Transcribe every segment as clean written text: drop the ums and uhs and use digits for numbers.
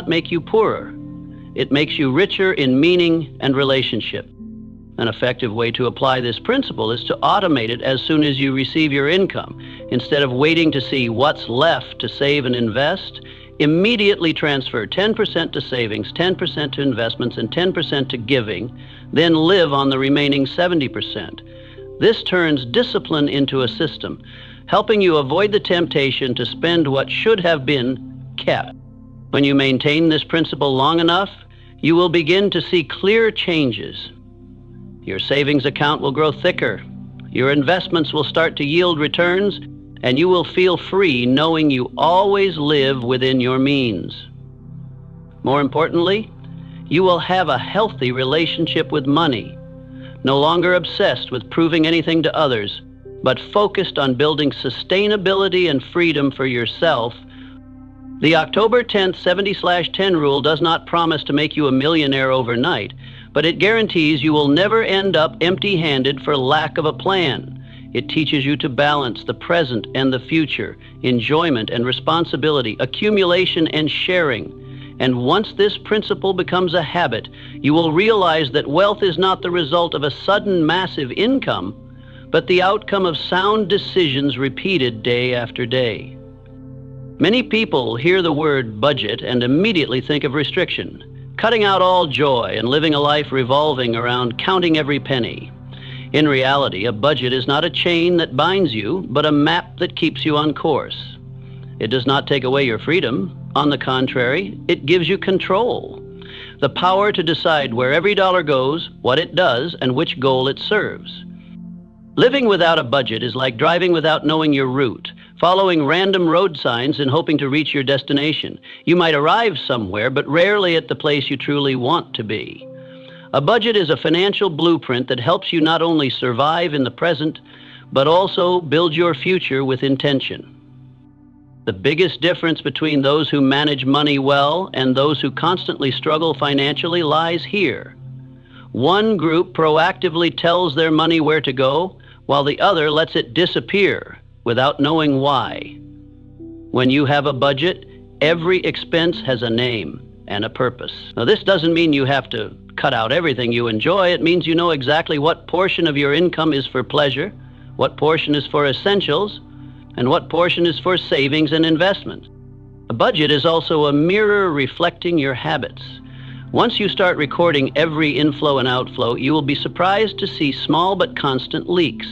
make you poorer. It makes you richer in meaning and relationship. An effective way to apply this principle is to automate it as soon as you receive your income. Instead of waiting to see what's left to save and invest, immediately transfer 10% to savings, 10% to investments, and 10% to giving, then live on the remaining 70%. This turns discipline into a system, helping you avoid the temptation to spend what should have been kept. When you maintain this principle long enough, you will begin to see clear changes. Your savings account will grow thicker, your investments will start to yield returns, and you will feel free knowing you always live within your means. More importantly, you will have a healthy relationship with money, no longer obsessed with proving anything to others, but focused on building sustainability and freedom for yourself. The October 10th 70/10 rule does not promise to make you a millionaire overnight, but it guarantees you will never end up empty-handed for lack of a plan. It teaches you to balance the present and the future, enjoyment and responsibility, accumulation and sharing. And once this principle becomes a habit, you will realize that wealth is not the result of a sudden massive income, but the outcome of sound decisions repeated day after day. Many people hear the word budget and immediately think of restriction, cutting out all joy and living a life revolving around counting every penny. In reality, a budget is not a chain that binds you, but a map that keeps you on course. It does not take away your freedom. On the contrary, it gives you control, the power to decide where every dollar goes, what it does, and which goal it serves. Living without a budget is like driving without knowing your route, following random road signs and hoping to reach your destination. You might arrive somewhere, but rarely at the place you truly want to be. A budget is a financial blueprint that helps you not only survive in the present, but also build your future with intention. The biggest difference between those who manage money well and those who constantly struggle financially lies here. One group proactively tells their money where to go, while the other lets it disappear without knowing why. When you have a budget, every expense has a name and a purpose. Now, this doesn't mean you have to cut out everything you enjoy. It means you know exactly what portion of your income is for pleasure, what portion is for essentials, and what portion is for savings and investment. A budget is also a mirror reflecting your habits. Once you start recording every inflow and outflow, you will be surprised to see small but constant leaks.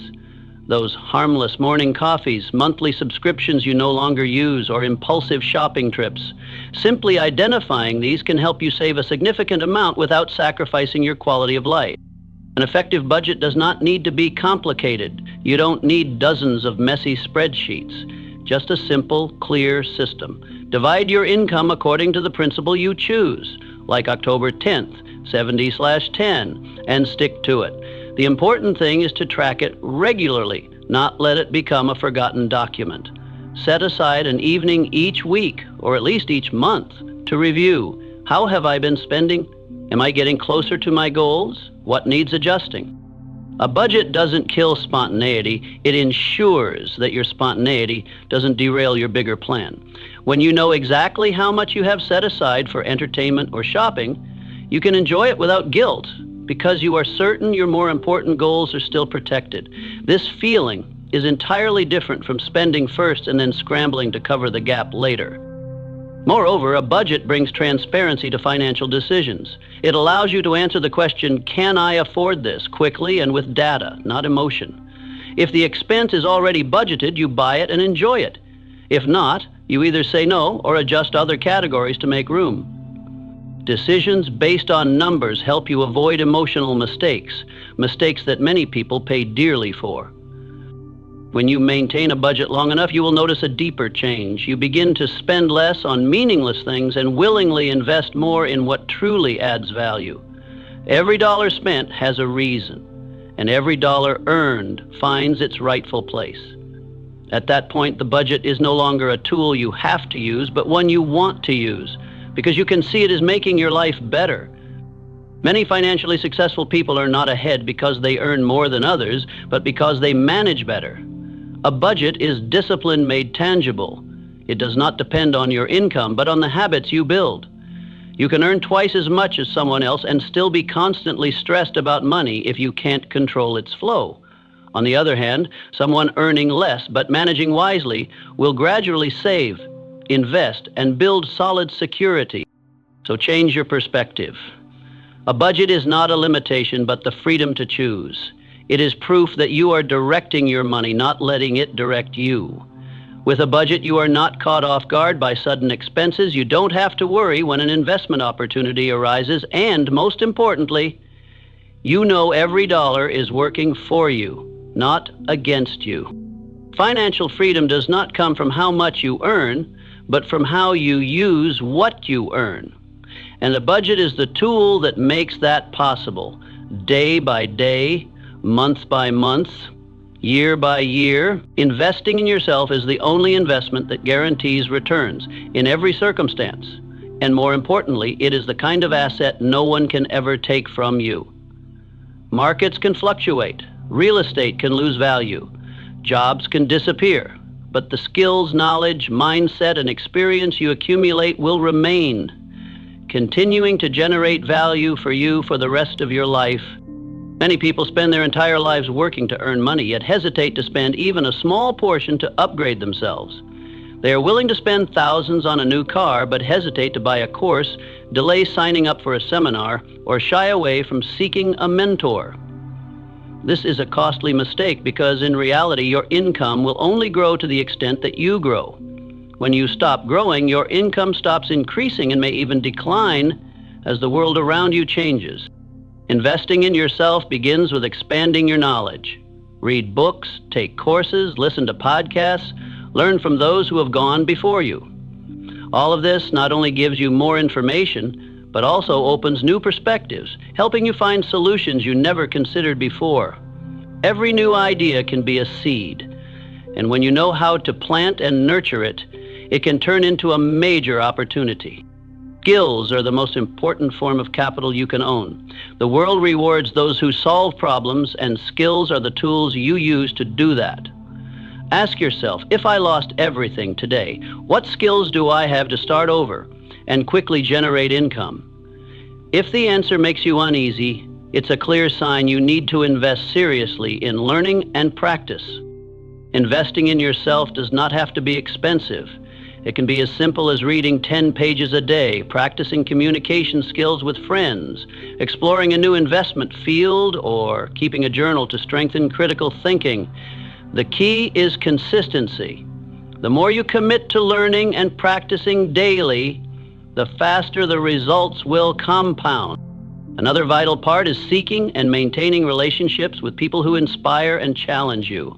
Those harmless morning coffees, monthly subscriptions you no longer use, or impulsive shopping trips. Simply identifying these can help you save a significant amount without sacrificing your quality of life. An effective budget does not need to be complicated. You don't need dozens of messy spreadsheets. Just a simple, clear system. Divide your income according to the principle you choose, like October 10th, 70/10, and stick to it. The important thing is to track it regularly, not let it become a forgotten document. Set aside an evening each week, or at least each month, to review. How have I been spending? Am I getting closer to my goals? What needs adjusting? A budget doesn't kill spontaneity. It ensures that your spontaneity doesn't derail your bigger plan. When you know exactly how much you have set aside for entertainment or shopping, you can enjoy it without guilt because you are certain your more important goals are still protected. This feeling is entirely different from spending first and then scrambling to cover the gap later. Moreover, a budget brings transparency to financial decisions. It allows you to answer the question, can I afford this, quickly and with data, not emotion. If the expense is already budgeted, you buy it and enjoy it. If not, you either say no or adjust other categories to make room. Decisions based on numbers help you avoid emotional mistakes that many people pay dearly for. When you maintain a budget long enough, you will notice a deeper change. You begin to spend less on meaningless things and willingly invest more in what truly adds value. Every dollar spent has a reason, and every dollar earned finds its rightful place. At that point, the budget is no longer a tool you have to use, but one you want to use, because you can see it as making your life better. Many financially successful people are not ahead because they earn more than others, but because they manage better. A budget is discipline made tangible. It does not depend on your income, but on the habits you build. You can earn twice as much as someone else and still be constantly stressed about money if you can't control its flow. On the other hand, someone earning less but managing wisely will gradually save, invest, and build solid security. So change your perspective. A budget is not a limitation, but the freedom to choose. It is proof that you are directing your money, not letting it direct you. With a budget, you are not caught off guard by sudden expenses. You don't have to worry when an investment opportunity arises. And most importantly, you know every dollar is working for you, not against you. Financial freedom does not come from how much you earn, but from how you use what you earn. And the budget is the tool that makes that possible. Day by day, month by month, year by year, investing in yourself is the only investment that guarantees returns in every circumstance. And more importantly, it is the kind of asset no one can ever take from you. Markets can fluctuate. Real estate can lose value. Jobs can disappear. But the skills, knowledge, mindset, and experience you accumulate will remain, continuing to generate value for you for the rest of your life. Many people spend their entire lives working to earn money, yet hesitate to spend even a small portion to upgrade themselves. They are willing to spend thousands on a new car, but hesitate to buy a course, delay signing up for a seminar, or shy away from seeking a mentor. This is a costly mistake because in reality, your income will only grow to the extent that you grow. When you stop growing, your income stops increasing and may even decline as the world around you changes. Investing in yourself begins with expanding your knowledge. Read books, take courses, listen to podcasts, learn from those who have gone before you. All of this not only gives you more information, but also opens new perspectives, helping you find solutions you never considered before. Every new idea can be a seed, and when you know how to plant and nurture it, it can turn into a major opportunity. Skills are the most important form of capital you can own. The world rewards those who solve problems, and skills are the tools you use to do that. Ask yourself, if I lost everything today, what skills do I have to start over and quickly generate income? If the answer makes you uneasy, it's a clear sign you need to invest seriously in learning and practice. Investing in yourself does not have to be expensive. It can be as simple as reading 10 pages a day, practicing communication skills with friends, exploring a new investment field, or keeping a journal to strengthen critical thinking. The key is consistency. The more you commit to learning and practicing daily, the faster the results will compound. Another vital part is seeking and maintaining relationships with people who inspire and challenge you.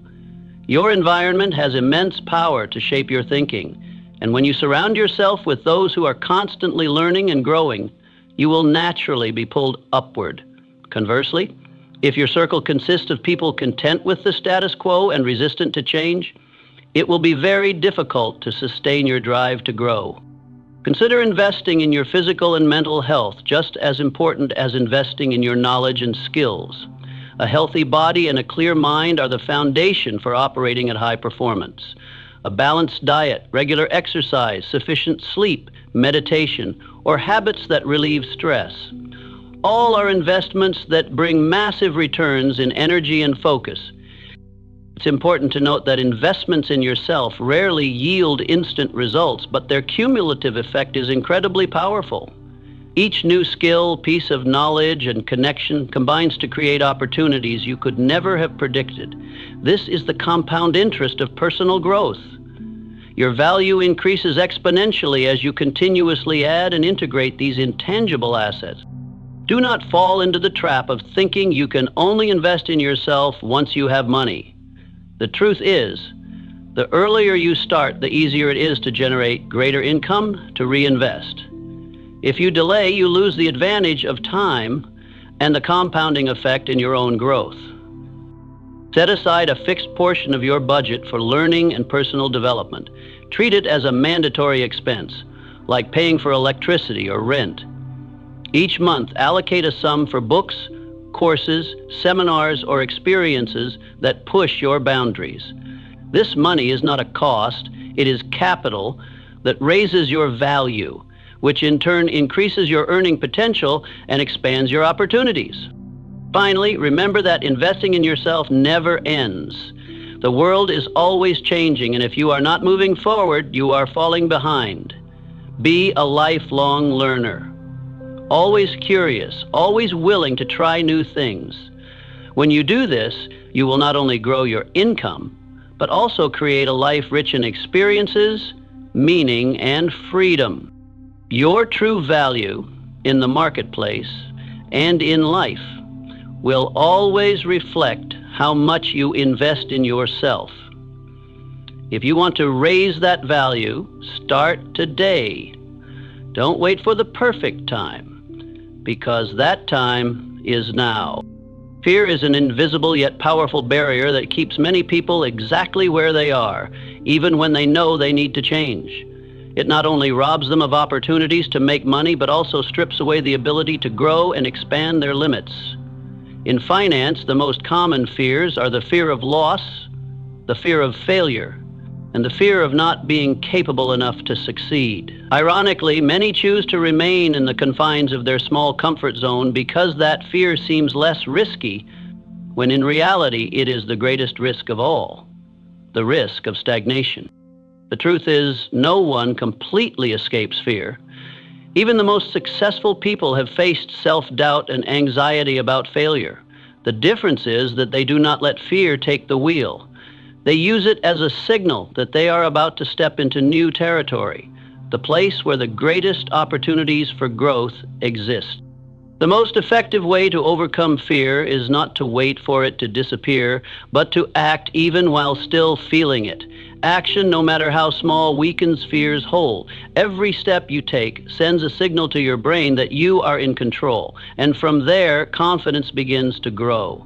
Your environment has immense power to shape your thinking, and when you surround yourself with those who are constantly learning and growing, you will naturally be pulled upward. Conversely, if your circle consists of people content with the status quo and resistant to change, it will be very difficult to sustain your drive to grow. Consider investing in your physical and mental health just as important as investing in your knowledge and skills. A healthy body and a clear mind are the foundation for operating at high performance. A balanced diet, regular exercise, sufficient sleep, meditation, or habits that relieve stress. All are investments that bring massive returns in energy and focus. It's important to note that investments in yourself rarely yield instant results, but their cumulative effect is incredibly powerful. Each new skill, piece of knowledge, and connection combines to create opportunities you could never have predicted. This is the compound interest of personal growth. Your value increases exponentially as you continuously add and integrate these intangible assets. Do not fall into the trap of thinking you can only invest in yourself once you have money. The truth is, the earlier you start, the easier it is to generate greater income to reinvest. If you delay, you lose the advantage of time and the compounding effect in your own growth. Set aside a fixed portion of your budget for learning and personal development. Treat it as a mandatory expense, like paying for electricity or rent. Each month, allocate a sum for books, courses, seminars, or experiences that push your boundaries. This money is not a cost, it is capital that raises your value. which in turn increases your earning potential and expands your opportunities. Finally, remember that investing in yourself never ends. The world is always changing, and if you are not moving forward, you are falling behind. Be a lifelong learner. Always curious, always willing to try new things. When you do this, you will not only grow your income, but also create a life rich in experiences, meaning, and freedom. Your true value in the marketplace and in life will always reflect how much you invest in yourself. If you want to raise that value, start today. Don't wait for the perfect time, because that time is now. Fear is an invisible yet powerful barrier that keeps many people exactly where they are, even when they know they need to change. It not only robs them of opportunities to make money, but also strips away the ability to grow and expand their limits. In finance, the most common fears are the fear of loss, the fear of failure, and the fear of not being capable enough to succeed. Ironically, many choose to remain in the confines of their small comfort zone because that fear seems less risky, when in reality it is the greatest risk of all, the risk of stagnation. The truth is, no one completely escapes fear. Even the most successful people have faced self-doubt and anxiety about failure. The difference is that they do not let fear take the wheel. They use it as a signal that they are about to step into new territory, the place where the greatest opportunities for growth exist. The most effective way to overcome fear is not to wait for it to disappear, but to act even while still feeling it. Action, no matter how small, weakens fear's hold. Every step you take sends a signal to your brain that you are in control, and from there, confidence begins to grow.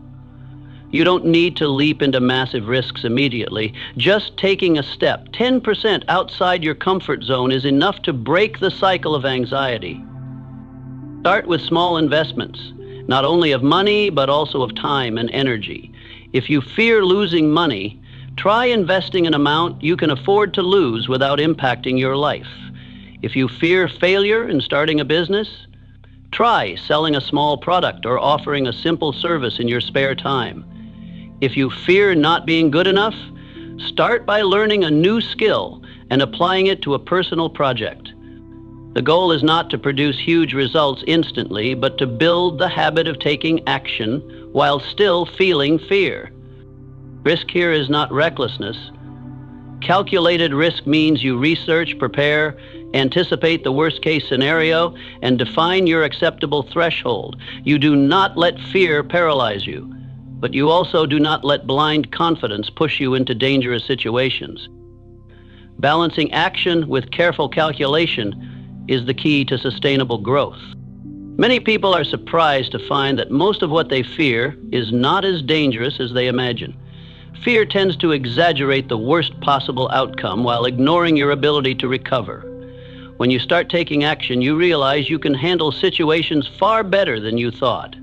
You don't need to leap into massive risks immediately. Just taking a step 10% outside your comfort zone is enough to break the cycle of anxiety. Start with small investments, not only of money, but also of time and energy. If you fear losing money, try investing an amount you can afford to lose without impacting your life. If you fear failure in starting a business, try selling a small product or offering a simple service in your spare time. If you fear not being good enough, start by learning a new skill and applying it to a personal project. The goal is not to produce huge results instantly, but to build the habit of taking action while still feeling fear. Risk here is not recklessness. Calculated risk means you research, prepare, anticipate the worst-case scenario, and define your acceptable threshold. You do not let fear paralyze you, but you also do not let blind confidence push you into dangerous situations. Balancing action with careful calculation is the key to sustainable growth. Many people are surprised to find that most of what they fear is not as dangerous as they imagine. Fear tends to exaggerate the worst possible outcome while ignoring your ability to recover. When you start taking action, you realize you can handle situations far better than you thought.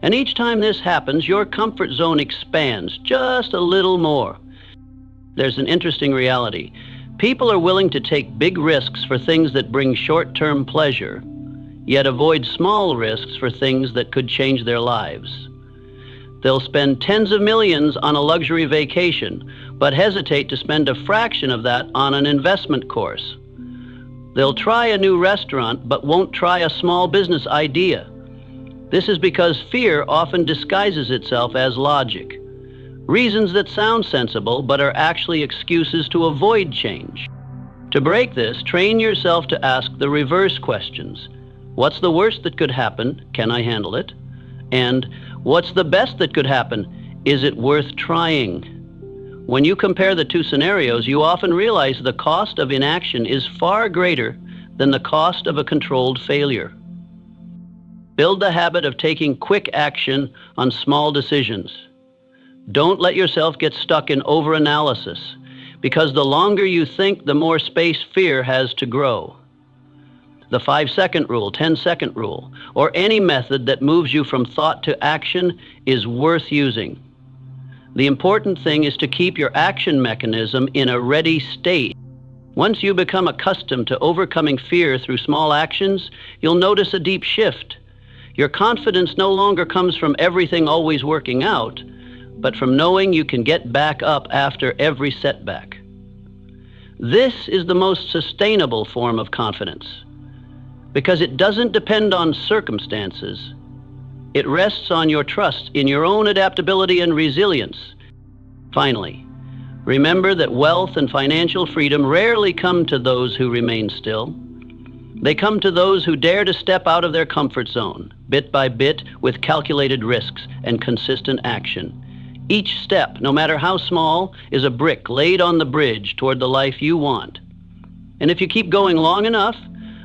And each time this happens, your comfort zone expands just a little more. There's an interesting reality. People are willing to take big risks for things that bring short-term pleasure, yet avoid small risks for things that could change their lives. They'll spend tens of millions on a luxury vacation, but hesitate to spend a fraction of that on an investment course. They'll try a new restaurant, but won't try a small business idea. This is because fear often disguises itself as logic. Reasons that sound sensible, but are actually excuses to avoid change. To break this, train yourself to ask the reverse questions. What's the worst that could happen? Can I handle it? And what's the best that could happen? Is it worth trying? When you compare the two scenarios, you often realize the cost of inaction is far greater than the cost of a controlled failure. Build the habit of taking quick action on small decisions. Don't let yourself get stuck in overanalysis, because the longer you think, the more space fear has to grow. The 5-second rule, 10-second rule, or any method that moves you from thought to action is worth using. The important thing is to keep your action mechanism in a ready state. Once you become accustomed to overcoming fear through small actions, you'll notice a deep shift. Your confidence no longer comes from everything always working out, but from knowing you can get back up after every setback. This is the most sustainable form of confidence because it doesn't depend on circumstances. It rests on your trust in your own adaptability and resilience. Finally, remember that wealth and financial freedom rarely come to those who remain still. They come to those who dare to step out of their comfort zone, bit by bit, with calculated risks and consistent action. Each step, no matter how small, is a brick laid on the bridge toward the life you want. And if you keep going long enough,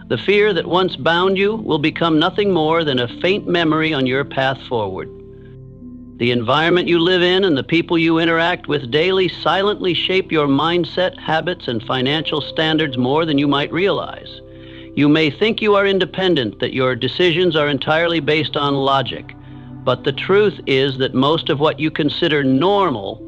the fear that once bound you will become nothing more than a faint memory on your path forward. The environment you live in and the people you interact with daily silently shape your mindset, habits, and financial standards more than you might realize. You may think you are independent, that your decisions are entirely based on logic, but the truth is that most of what you consider normal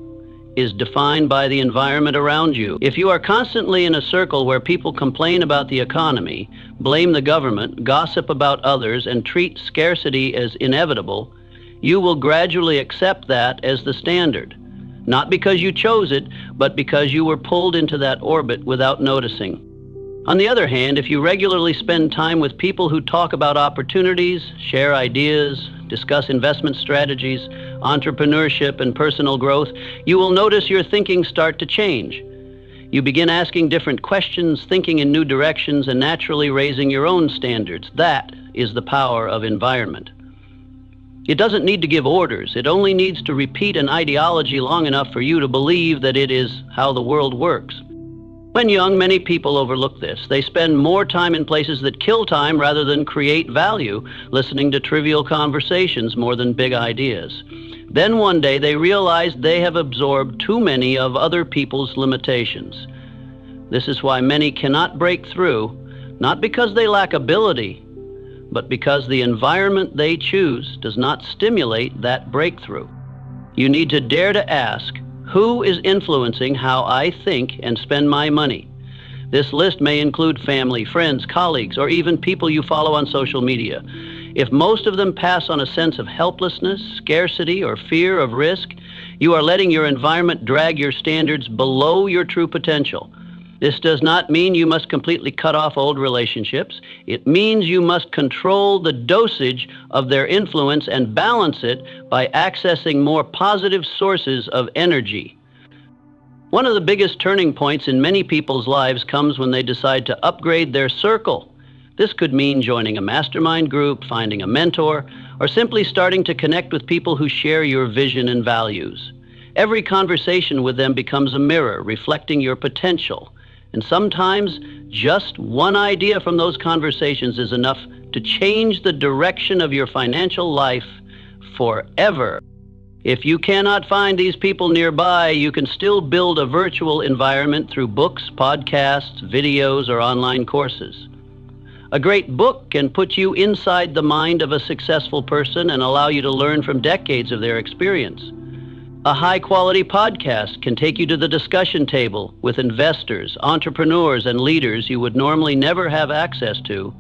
is defined by the environment around you. If you are constantly in a circle where people complain about the economy, blame the government, gossip about others, and treat scarcity as inevitable, you will gradually accept that as the standard. Not because you chose it, but because you were pulled into that orbit without noticing. On the other hand, if you regularly spend time with people who talk about opportunities, share ideas, discuss investment strategies, entrepreneurship, and personal growth, you will notice your thinking start to change. You begin asking different questions, thinking in new directions, and naturally raising your own standards. That is the power of environment. It doesn't need to give orders. It only needs to repeat an ideology long enough for you to believe that it is how the world works. When young, many people overlook this. They spend more time in places that kill time rather than create value, listening to trivial conversations more than big ideas. Then one day they realize they have absorbed too many of other people's limitations. This is why many cannot break through, not because they lack ability, but because the environment they choose does not stimulate that breakthrough. You need to dare to ask, who is influencing how I think and spend my money? This list may include family, friends, colleagues, or even people you follow on social media. If most of them pass on a sense of helplessness, scarcity, or fear of risk, you are letting your environment drag your standards below your true potential. This does not mean you must completely cut off old relationships. It means you must control the dosage of their influence and balance it by accessing more positive sources of energy. One of the biggest turning points in many people's lives comes when they decide to upgrade their circle. This could mean joining a mastermind group, finding a mentor, or simply starting to connect with people who share your vision and values. Every conversation with them becomes a mirror, reflecting your potential. And sometimes just one idea from those conversations is enough to change the direction of your financial life forever. If you cannot find these people nearby, you can still build a virtual environment through books, podcasts, videos, or online courses. A great book can put you inside the mind of a successful person and allow you to learn from decades of their experience. A high-quality podcast can take you to the discussion table with investors, entrepreneurs, and leaders you would normally never have access to.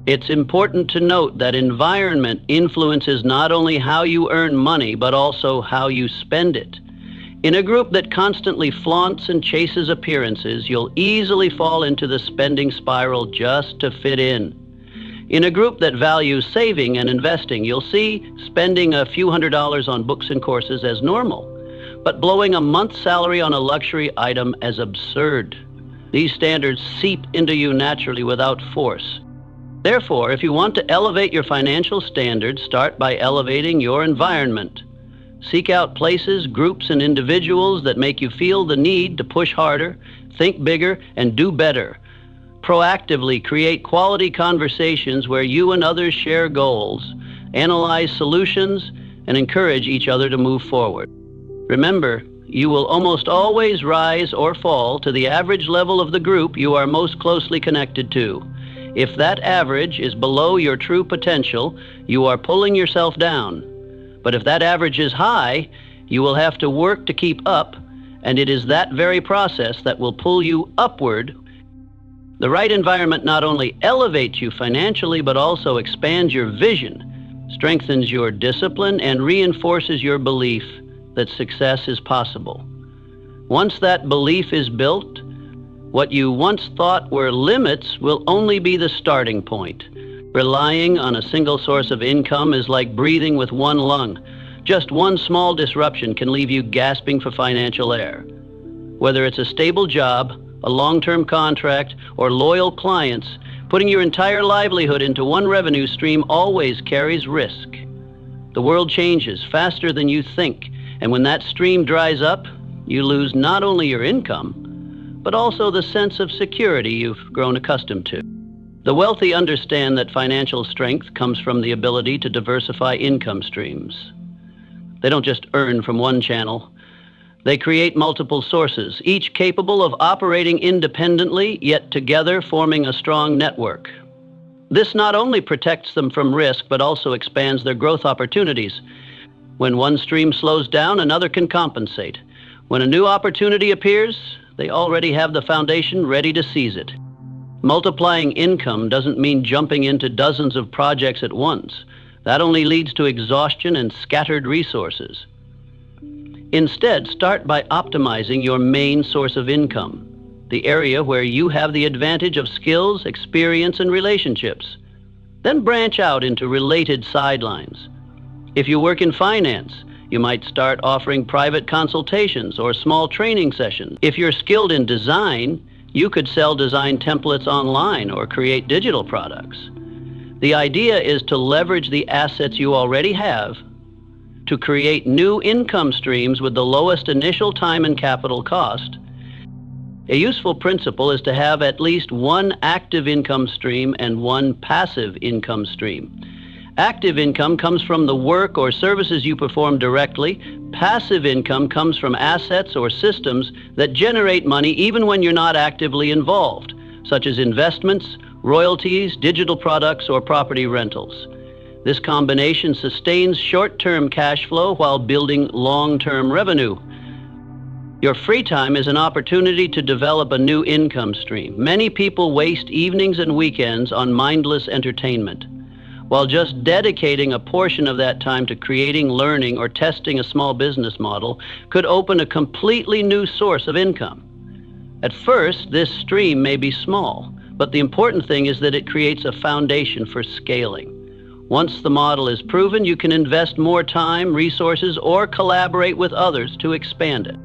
It's important to note that environment influences not only how you earn money, but also how you spend it. In a group that constantly flaunts and chases appearances, you'll easily fall into the spending spiral just to fit in. In a group that values saving and investing, you'll see spending a few $100s on books and courses as normal, but blowing a month's salary on a luxury item as absurd. These standards seep into you naturally without force. Therefore, if you want to elevate your financial standards, start by elevating your environment. Seek out places, groups, and individuals that make you feel the need to push harder, think bigger, and do better. Proactively create quality conversations where you and others share goals, analyze solutions, and encourage each other to move forward. Remember, you will almost always rise or fall to the average level of the group you are most closely connected to. If that average is below your true potential, you are pulling yourself down. But if that average is high, you will have to work to keep up, and it is that very process that will pull you upward The right environment not only elevates you financially, but also expands your vision, strengthens your discipline, and reinforces your belief that success is possible. Once that belief is built, what you once thought were limits will only be the starting point. Relying on a single source of income is like breathing with one lung. Just one small disruption can leave you gasping for financial air. Whether it's a stable job, a long-term contract, or loyal clients, putting your entire livelihood into one revenue stream always carries risk. The world changes faster than you think, and when that stream dries up, you lose not only your income, but also the sense of security you've grown accustomed to. The wealthy understand that financial strength comes from the ability to diversify income streams. They don't just earn from one channel. They create multiple sources, each capable of operating independently, yet together forming a strong network. This not only protects them from risk, but also expands their growth opportunities. When one stream slows down, another can compensate. When a new opportunity appears, they already have the foundation ready to seize it. Multiplying income doesn't mean jumping into dozens of projects at once. That only leads to exhaustion and scattered resources. Instead, start by optimizing your main source of income, the area where you have the advantage of skills, experience, and relationships. Then branch out into related sidelines. If you work in finance, you might start offering private consultations or small training sessions. If you're skilled in design, you could sell design templates online or create digital products. The idea is to leverage the assets you already have to create new income streams with the lowest initial time and capital cost. A useful principle is to have at least one active income stream and one passive income stream. Active income comes from the work or services you perform directly. Passive income comes from assets or systems that generate money even when you're not actively involved, such as investments, royalties, digital products, or property rentals. This combination sustains short-term cash flow while building long-term revenue. Your free time is an opportunity to develop a new income stream. Many people waste evenings and weekends on mindless entertainment, while just dedicating a portion of that time to creating, learning, or testing a small business model could open a completely new source of income. At first, this stream may be small, but the important thing is that it creates a foundation for scaling. Once the model is proven, you can invest more time, resources, or collaborate with others to expand it.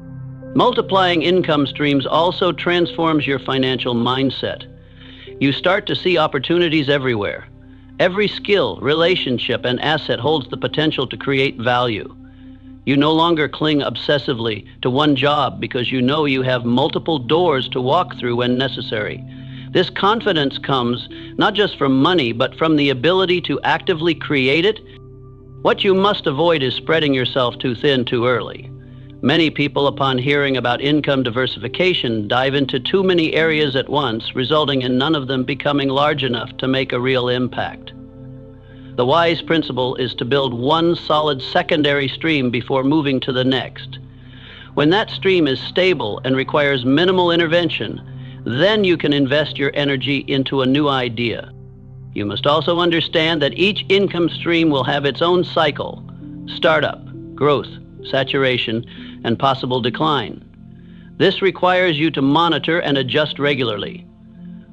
Multiplying income streams also transforms your financial mindset. You start to see opportunities everywhere. Every skill, relationship, and asset holds the potential to create value. You no longer cling obsessively to one job because you know you have multiple doors to walk through when necessary. This confidence comes not just from money, but from the ability to actively create it. What you must avoid is spreading yourself too thin too early. Many people, upon hearing about income diversification, dive into too many areas at once, resulting in none of them becoming large enough to make a real impact. The wise principle is to build one solid secondary stream before moving to the next. When that stream is stable and requires minimal intervention, then you can invest your energy into a new idea. You must also understand that each income stream will have its own cycle: startup, growth, saturation, and possible decline. This requires you to monitor and adjust regularly.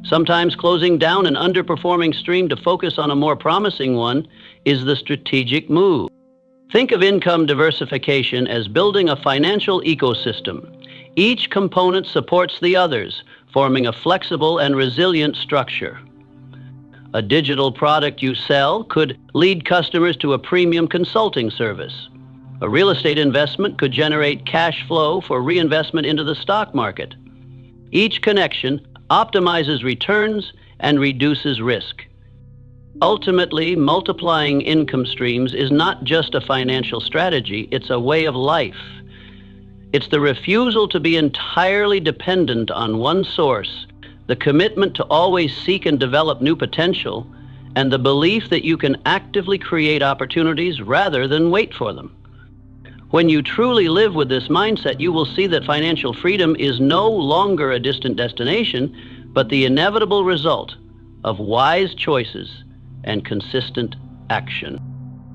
Sometimes closing down an underperforming stream to focus on a more promising one is the strategic move. Think of income diversification as building a financial ecosystem. Each component supports the others, forming a flexible and resilient structure. A digital product you sell could lead customers to a premium consulting service. A real estate investment could generate cash flow for reinvestment into the stock market. Each connection optimizes returns and reduces risk. Ultimately, multiplying income streams is not just a financial strategy, it's a way of life. It's the refusal to be entirely dependent on one source, the commitment to always seek and develop new potential, and the belief that you can actively create opportunities rather than wait for them. When you truly live with this mindset, you will see that financial freedom is no longer a distant destination, but the inevitable result of wise choices and consistent action.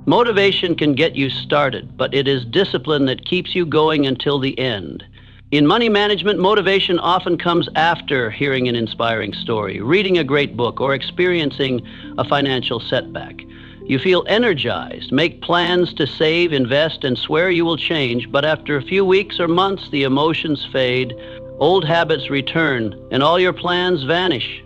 Motivation can get you started, but it is discipline that keeps you going until the end. In money management, motivation often comes after hearing an inspiring story, reading a great book, or experiencing a financial setback. You feel energized, make plans to save, invest, and swear you will change, but after a few weeks or months, the emotions fade, old habits return, and all your plans vanish.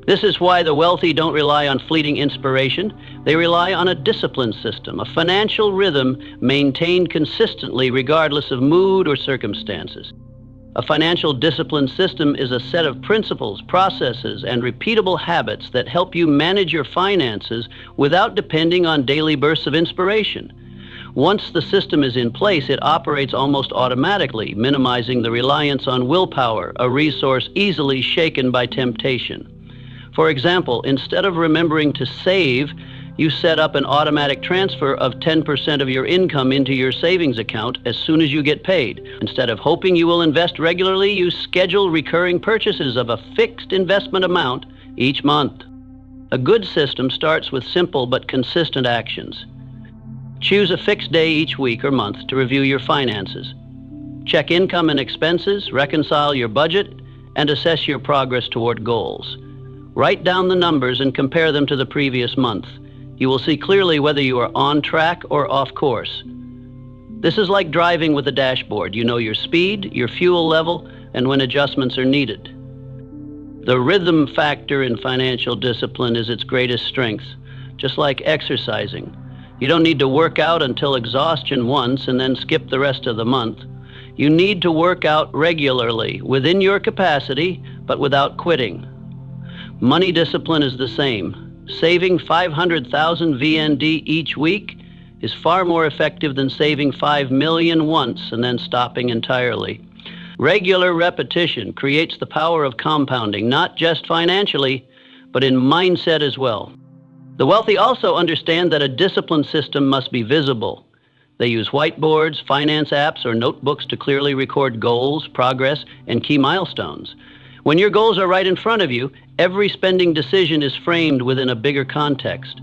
This is why the wealthy don't rely on fleeting inspiration. They rely on a discipline system, a financial rhythm maintained consistently regardless of mood or circumstances. A financial discipline system is a set of principles, processes, and repeatable habits that help you manage your finances without depending on daily bursts of inspiration. Once the system is in place, it operates almost automatically, minimizing the reliance on willpower, a resource easily shaken by temptation. For example, instead of remembering to save, you set up an automatic transfer of 10% of your income into your savings account as soon as you get paid. Instead of hoping you will invest regularly, you schedule recurring purchases of a fixed investment amount each month. A good system starts with simple but consistent actions. Choose a fixed day each week or month to review your finances. Check income and expenses, reconcile your budget, and assess your progress toward goals. Write down the numbers and compare them to the previous month. You will see clearly whether you are on track or off course. This is like driving with a dashboard. You know your speed, your fuel level, and when adjustments are needed. The rhythm factor in financial discipline is its greatest strength, just like exercising. You don't need to work out until exhaustion once and then skip the rest of the month. You need to work out regularly, within your capacity, but without quitting. Money discipline is the same. Saving 500,000 VND each week is far more effective than saving 5 million once and then stopping entirely. Regular repetition creates the power of compounding, not just financially, but in mindset as well. The wealthy also understand that a discipline system must be visible. They use whiteboards, finance apps, or notebooks to clearly record goals, progress, and key milestones. When your goals are right in front of you, every spending decision is framed within a bigger context.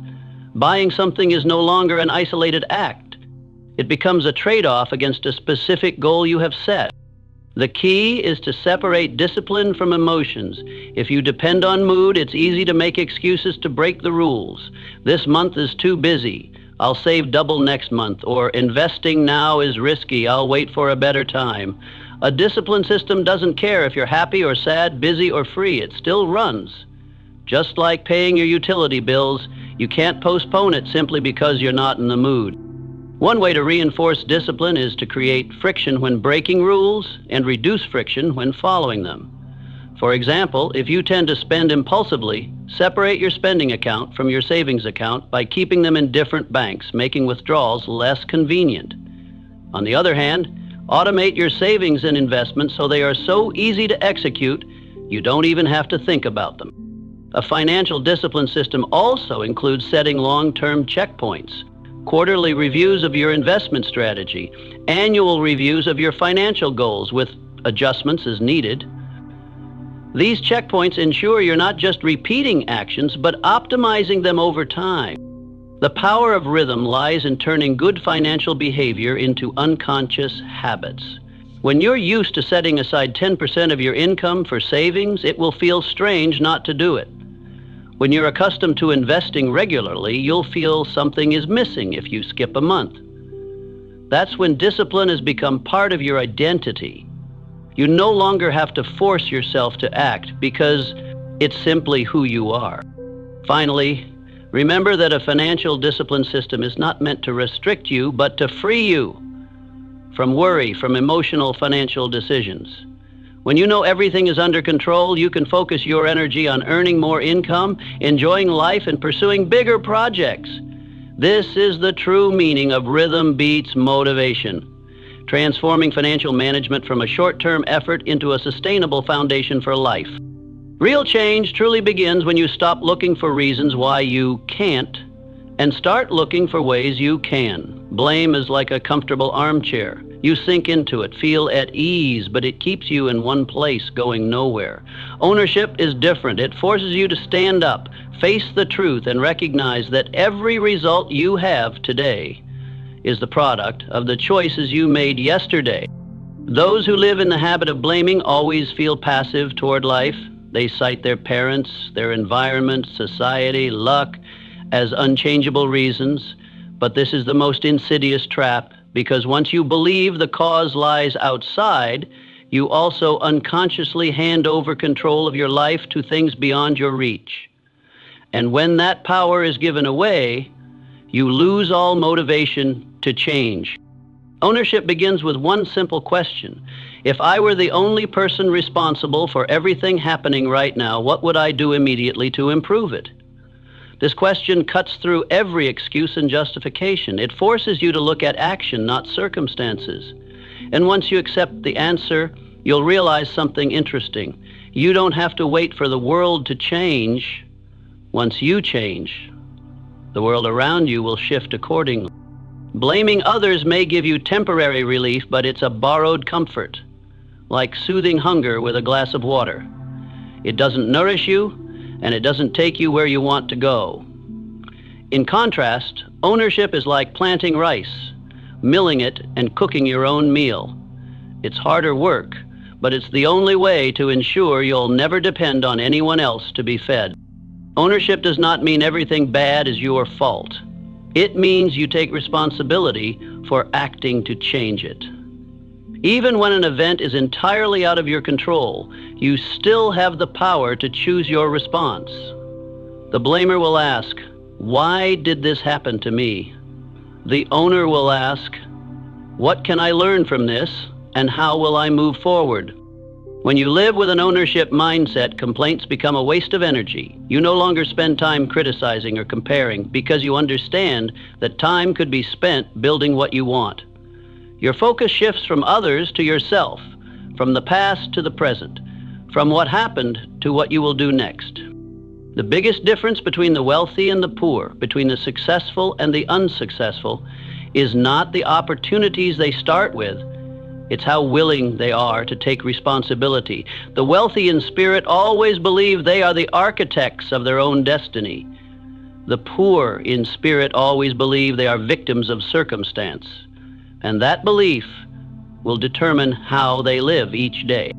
Buying something is no longer an isolated act. It becomes a trade-off against a specific goal you have set. The key is to separate discipline from emotions. If you depend on mood, it's easy to make excuses to break the rules. This month is too busy. I'll save double next month. Or investing now is risky. I'll wait for a better time. A discipline system doesn't care if you're happy or sad, busy or free. It still runs. Just like paying your utility bills, you can't postpone it simply because you're not in the mood. One way to reinforce discipline is to create friction when breaking rules and reduce friction when following them. For example, if you tend to spend impulsively, separate your spending account from your savings account by keeping them in different banks, making withdrawals less convenient. On the other hand, automate your savings and investments so they are so easy to execute, you don't even have to think about them. A financial discipline system also includes setting long-term checkpoints, quarterly reviews of your investment strategy, annual reviews of your financial goals with adjustments as needed. These checkpoints ensure you're not just repeating actions, but optimizing them over time. The power of rhythm lies in turning good financial behavior into unconscious habits. When you're used to setting aside 10% of your income for savings, it will feel strange not to do it. When you're accustomed to investing regularly, you'll feel something is missing if you skip a month. That's when discipline has become part of your identity. You no longer have to force yourself to act because it's simply who you are. Finally, remember that a financial discipline system is not meant to restrict you, but to free you from worry, from emotional financial decisions. When you know everything is under control, you can focus your energy on earning more income, enjoying life, and pursuing bigger projects. This is the true meaning of rhythm beats motivation, transforming financial management from a short-term effort into a sustainable foundation for life. Real change truly begins when you stop looking for reasons why you can't and start looking for ways you can. Blame is like a comfortable armchair. You sink into it, feel at ease, but it keeps you in one place, going nowhere. Ownership is different. It forces you to stand up, face the truth, and recognize that every result you have today is the product of the choices you made yesterday. Those who live in the habit of blaming always feel passive toward life. They cite their parents, their environment, society, luck as unchangeable reasons. But this is the most insidious trap, because once you believe the cause lies outside, you also unconsciously hand over control of your life to things beyond your reach. And when that power is given away, you lose all motivation to change. Ownership begins with one simple question. If I were the only person responsible for everything happening right now, what would I do immediately to improve it? This question cuts through every excuse and justification. It forces you to look at action, not circumstances. And once you accept the answer, you'll realize something interesting. You don't have to wait for the world to change. Once you change, the world around you will shift accordingly. Blaming others may give you temporary relief, but it's a borrowed comfort, like soothing hunger with a glass of water. It doesn't nourish you, and it doesn't take you where you want to go. In contrast, ownership is like planting rice, milling it, and cooking your own meal. It's harder work, but it's the only way to ensure you'll never depend on anyone else to be fed. Ownership does not mean everything bad is your fault. It means you take responsibility for acting to change it. Even when an event is entirely out of your control, you still have the power to choose your response. The blamer will ask, "Why did this happen to me?" The owner will ask, "What can I learn from this, and how will I move forward?" When you live with an ownership mindset, complaints become a waste of energy. You no longer spend time criticizing or comparing, because you understand that time could be spent building what you want. Your focus shifts from others to yourself, from the past to the present, from what happened to what you will do next. The biggest difference between the wealthy and the poor, between the successful and the unsuccessful, is not the opportunities they start with. It's how willing they are to take responsibility. The wealthy in spirit always believe they are the architects of their own destiny. The poor in spirit always believe they are victims of circumstance. And that belief will determine how they live each day.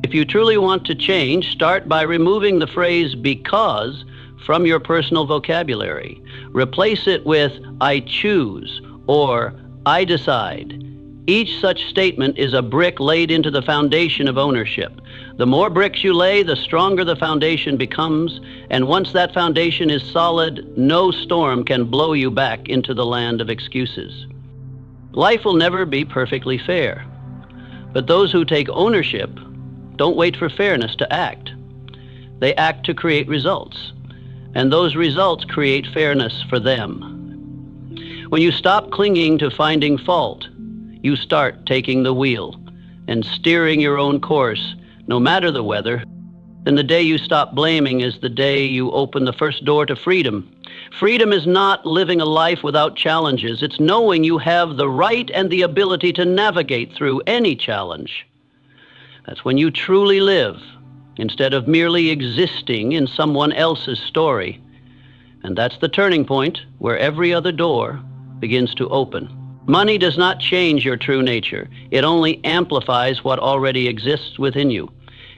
If you truly want to change, start by removing the phrase "because" from your personal vocabulary. Replace it with "I choose" or "I decide." Each such statement is a brick laid into the foundation of ownership. The more bricks you lay, the stronger the foundation becomes, and once that foundation is solid, no storm can blow you back into the land of excuses. Life will never be perfectly fair, but those who take ownership don't wait for fairness to act. They act to create results, and those results create fairness for them. When you stop clinging to finding fault, you start taking the wheel and steering your own course, no matter the weather. Then the day you stop blaming is the day you open the first door to freedom. Freedom is not living a life without challenges. It's knowing you have the right and the ability to navigate through any challenge. That's when you truly live, instead of merely existing in someone else's story. And that's the turning point where every other door begins to open. Money does not change your true nature. It only amplifies what already exists within you.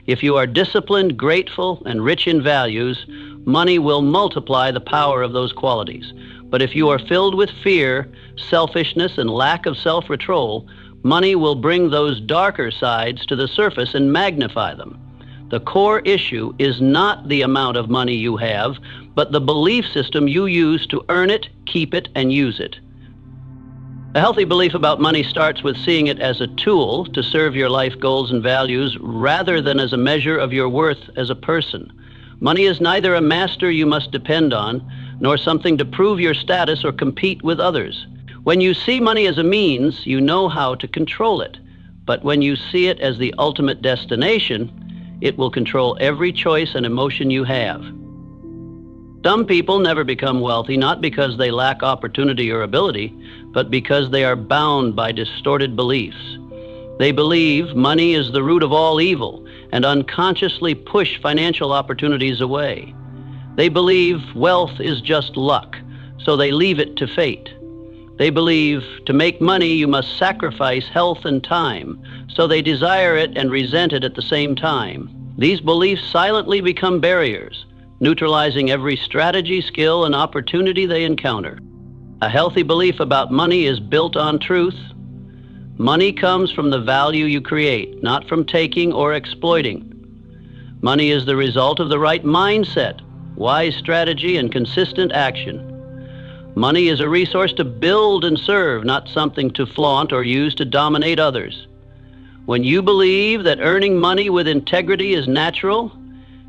If you are disciplined, grateful, and rich in values, money will multiply the power of those qualities. But if you are filled with fear, selfishness, and lack of self-control, money will bring those darker sides to the surface and magnify them. The core issue is not the amount of money you have, but the belief system you use to earn it, keep it, and use it. A healthy belief about money starts with seeing it as a tool to serve your life goals and values rather than as a measure of your worth as a person. Money is neither a master you must depend on, nor something to prove your status or compete with others. When you see money as a means, you know how to control it. But when you see it as the ultimate destination, it will control every choice and emotion you have. Some people never become wealthy not because they lack opportunity or ability, but because they are bound by distorted beliefs. They believe money is the root of all evil and unconsciously push financial opportunities away. They believe wealth is just luck, so they leave it to fate. They believe to make money you must sacrifice health and time, so they desire it and resent it at the same time. These beliefs silently become barriers, neutralizing every strategy, skill, and opportunity they encounter. A healthy belief about money is built on truth. Money comes from the value you create, not from taking or exploiting. Money is the result of the right mindset, wise strategy, and consistent action. Money is a resource to build and serve, not something to flaunt or use to dominate others. When you believe that earning money with integrity is natural,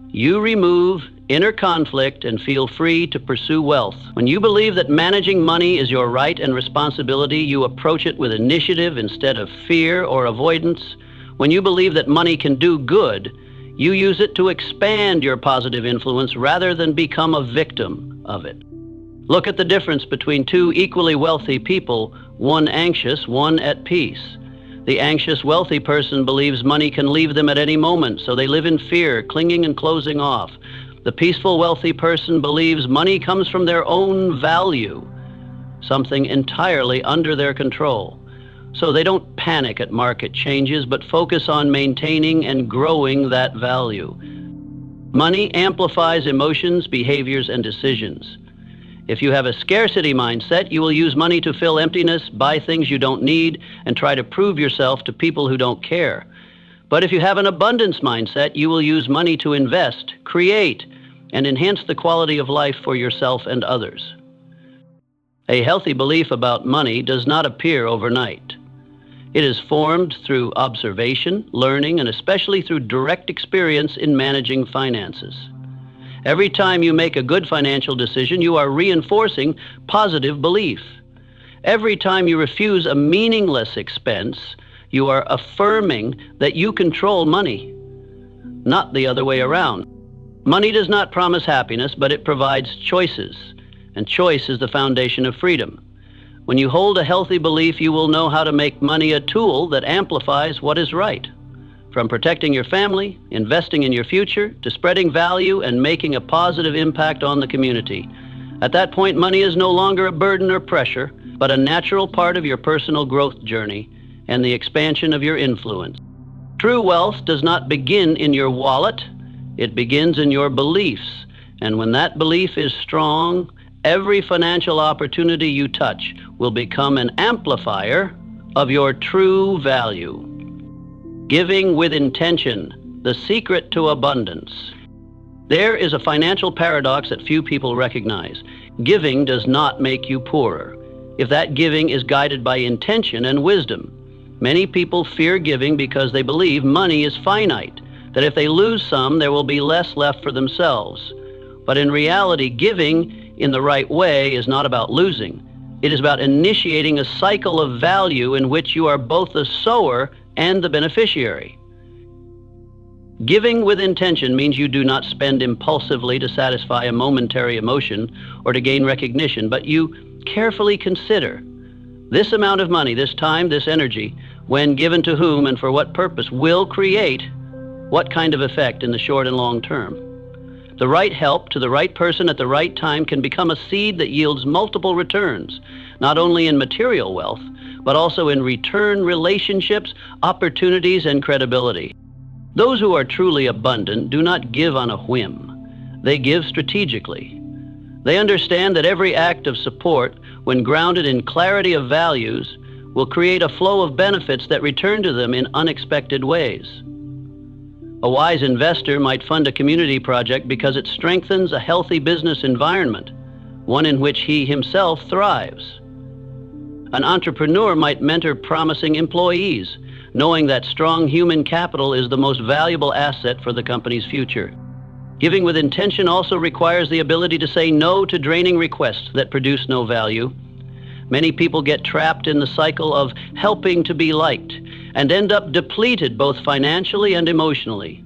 you remove inner conflict and feel free to pursue wealth. When you believe that managing money is your right and responsibility, you approach it with initiative instead of fear or avoidance. When you believe that money can do good, you use it to expand your positive influence rather than become a victim of it. Look at the difference between two equally wealthy people, one anxious, one at peace. The anxious, wealthy person believes money can leave them at any moment, so they live in fear, clinging and closing off. The peaceful, wealthy person believes money comes from their own value, something entirely under their control. So they don't panic at market changes, but focus on maintaining and growing that value. Money amplifies emotions, behaviors, and decisions. If you have a scarcity mindset, you will use money to fill emptiness, buy things you don't need, and try to prove yourself to people who don't care. But if you have an abundance mindset, you will use money to invest, create, and enhance the quality of life for yourself and others. A healthy belief about money does not appear overnight. It is formed through observation, learning, and especially through direct experience in managing finances. Every time you make a good financial decision, you are reinforcing positive belief. Every time you refuse a meaningless expense, you are affirming that you control money, not the other way around. Money does not promise happiness, but it provides choices, and choice is the foundation of freedom. When you hold a healthy belief, you will know how to make money a tool that amplifies what is right. From protecting your family, investing in your future, to spreading value and making a positive impact on the community. At that point, money is no longer a burden or pressure, but a natural part of your personal growth journey and the expansion of your influence. True wealth does not begin in your wallet, it begins in your beliefs. And when that belief is strong, every financial opportunity you touch will become an amplifier of your true value. Giving with intention, the secret to abundance. There is a financial paradox that few people recognize. Giving does not make you poorer, if that giving is guided by intention and wisdom. Many people fear giving because they believe money is finite, that if they lose some, there will be less left for themselves. But in reality, giving in the right way is not about losing. It is about initiating a cycle of value in which you are both the sower and the beneficiary. Giving with intention means you do not spend impulsively to satisfy a momentary emotion or to gain recognition, but you carefully consider this amount of money, this time, this energy, when given to whom and for what purpose, will create what kind of effect in the short and long term. The right help to the right person at the right time can become a seed that yields multiple returns, not only in material wealth, but also in return relationships, opportunities, and credibility. Those who are truly abundant do not give on a whim. They give strategically. They understand that every act of support, when grounded in clarity of values, will create a flow of benefits that return to them in unexpected ways. A wise investor might fund a community project because it strengthens a healthy business environment, one in which he himself thrives. An entrepreneur might mentor promising employees, knowing that strong human capital is the most valuable asset for the company's future. Giving with intention also requires the ability to say no to draining requests that produce no value. Many people get trapped in the cycle of helping to be liked and end up depleted both financially and emotionally.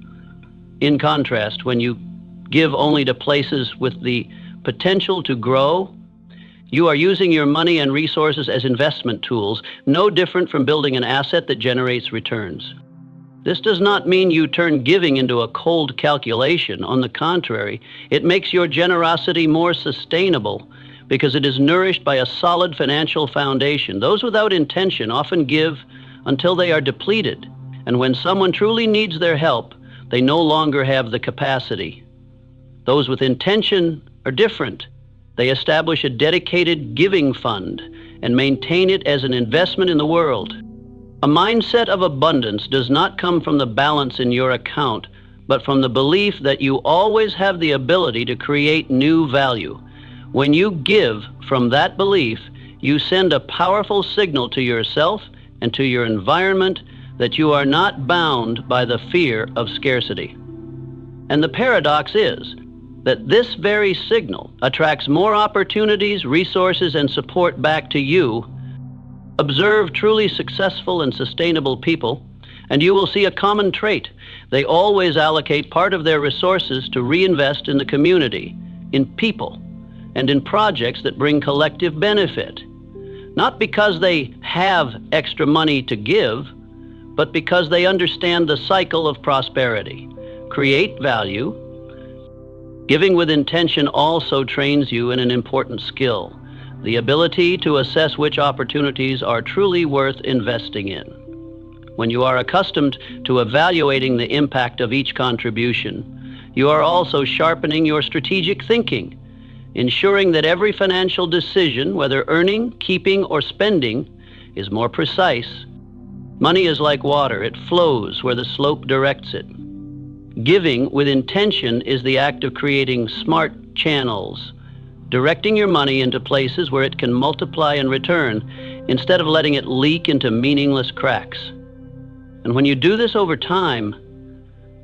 In contrast, when you give only to places with the potential to grow, you are using your money and resources as investment tools, no different from building an asset that generates returns. This does not mean you turn giving into a cold calculation. On the contrary, it makes your generosity more sustainable because it is nourished by a solid financial foundation. Those without intention often give until they are depleted, and when someone truly needs their help, they no longer have the capacity. Those with intention are different. They establish a dedicated giving fund and maintain it as an investment in the world. A mindset of abundance does not come from the balance in your account, but from the belief that you always have the ability to create new value. When you give from that belief, you send a powerful signal to yourself and to your environment that you are not bound by the fear of scarcity. And the paradox is that this very signal attracts more opportunities, resources, and support back to you. Observe truly successful and sustainable people, and you will see a common trait. They always allocate part of their resources to reinvest in the community, in people, and in projects that bring collective benefit. Not because they have extra money to give, but because they understand the cycle of prosperity. Create value. Giving with intention also trains you in an important skill, the ability to assess which opportunities are truly worth investing in. When you are accustomed to evaluating the impact of each contribution, you are also sharpening your strategic thinking, ensuring that every financial decision, whether earning, keeping, or spending, is more precise. Money is like water. It flows where the slope directs it. Giving with intention is the act of creating smart channels, directing your money into places where it can multiply and return instead of letting it leak into meaningless cracks. And when you do this over time,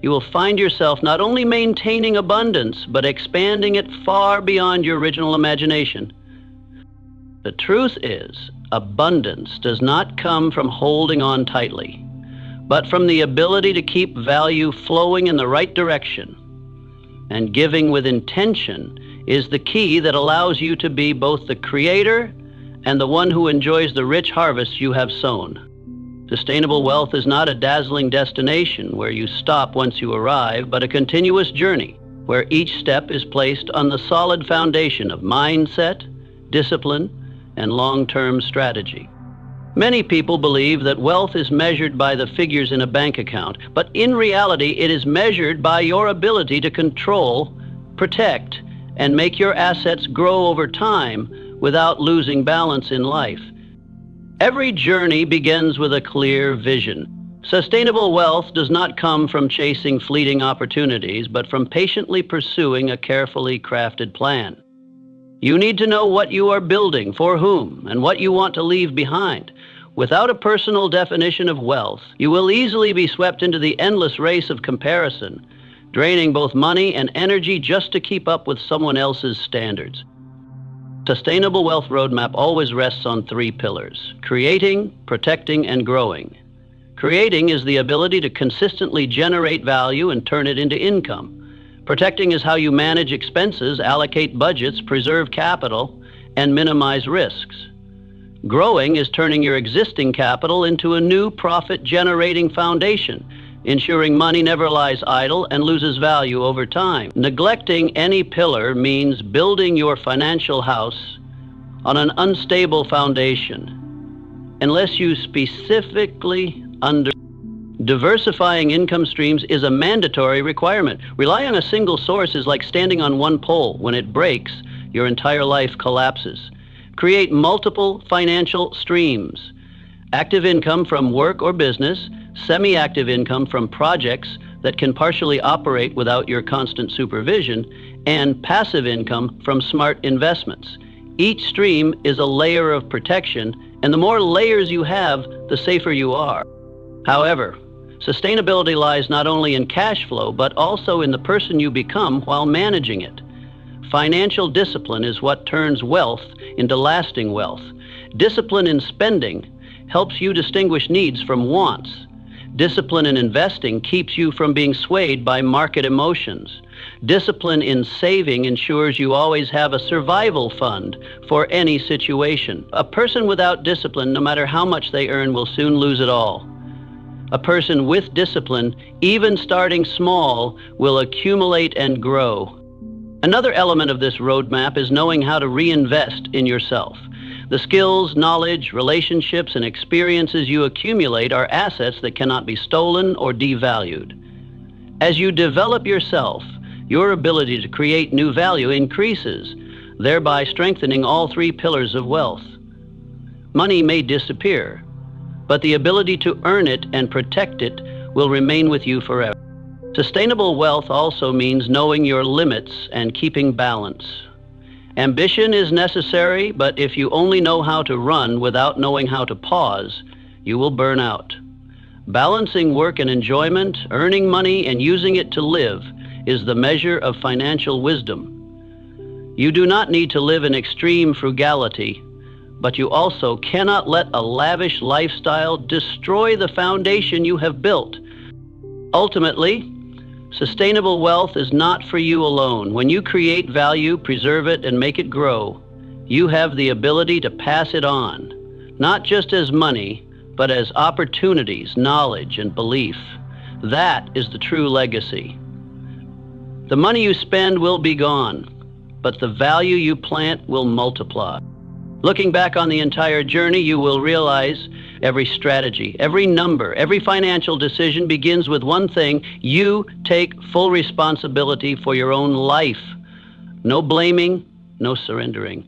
you will find yourself not only maintaining abundance, but expanding it far beyond your original imagination. The truth is, abundance does not come from holding on tightly, but from the ability to keep value flowing in the right direction. And giving with intention is the key that allows you to be both the creator and the one who enjoys the rich harvest you have sown. Sustainable wealth is not a dazzling destination where you stop once you arrive, but a continuous journey where each step is placed on the solid foundation of mindset, discipline, and long-term strategy. Many people believe that wealth is measured by the figures in a bank account, but in reality, it is measured by your ability to control, protect, and make your assets grow over time without losing balance in life. Every journey begins with a clear vision. Sustainable wealth does not come from chasing fleeting opportunities, but from patiently pursuing a carefully crafted plan. You need to know what you are building, for whom, and what you want to leave behind. Without a personal definition of wealth, you will easily be swept into the endless race of comparison, draining both money and energy just to keep up with someone else's standards. Sustainable Wealth Roadmap always rests on 3 pillars: creating, protecting, and growing. Creating is the ability to consistently generate value and turn it into income. Protecting is how you manage expenses, allocate budgets, preserve capital, and minimize risks. Growing is turning your existing capital into a new profit-generating foundation, ensuring money never lies idle and loses value over time. Neglecting any pillar means building your financial house on an unstable foundation, unless you specifically Diversifying income streams is a mandatory requirement. Relying on a single source is like standing on one pole. When it breaks, your entire life collapses. Create multiple financial streams: active income from work or business, semi-active income from projects that can partially operate without your constant supervision, and passive income from smart investments. Each stream is a layer of protection, and the more layers you have, the safer you are. However, sustainability lies not only in cash flow, but also in the person you become while managing it. Financial discipline is what turns wealth into lasting wealth. Discipline in spending helps you distinguish needs from wants. Discipline in investing keeps you from being swayed by market emotions. Discipline in saving ensures you always have a survival fund for any situation. A person without discipline, no matter how much they earn, will soon lose it all. A person with discipline, even starting small, will accumulate and grow. Another element of this roadmap is knowing how to reinvest in yourself. The skills, knowledge, relationships, and experiences you accumulate are assets that cannot be stolen or devalued. As you develop yourself, your ability to create new value increases, thereby strengthening all three pillars of wealth. Money may disappear, but the ability to earn it and protect it will remain with you forever. Sustainable wealth also means knowing your limits and keeping balance. Ambition is necessary, but if you only know how to run without knowing how to pause, you will burn out. Balancing work and enjoyment, earning money and using it to live, is the measure of financial wisdom. You do not need to live in extreme frugality, but you also cannot let a lavish lifestyle destroy the foundation you have built. Ultimately, sustainable wealth is not for you alone. When you create value, preserve it, and make it grow, you have the ability to pass it on, not just as money, but as opportunities, knowledge, and belief. That is the true legacy. The money you spend will be gone, but the value you plant will multiply. Looking back on the entire journey, you will realize every strategy, every number, every financial decision begins with one thing: you take full responsibility for your own life. No blaming, no surrendering.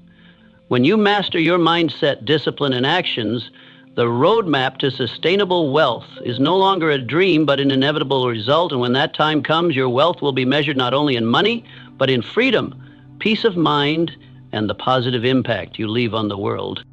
When you master your mindset, discipline, and actions, the roadmap to sustainable wealth is no longer a dream, but an inevitable result. And when that time comes, your wealth will be measured not only in money, but in freedom, peace of mind, and the positive impact you leave on the world.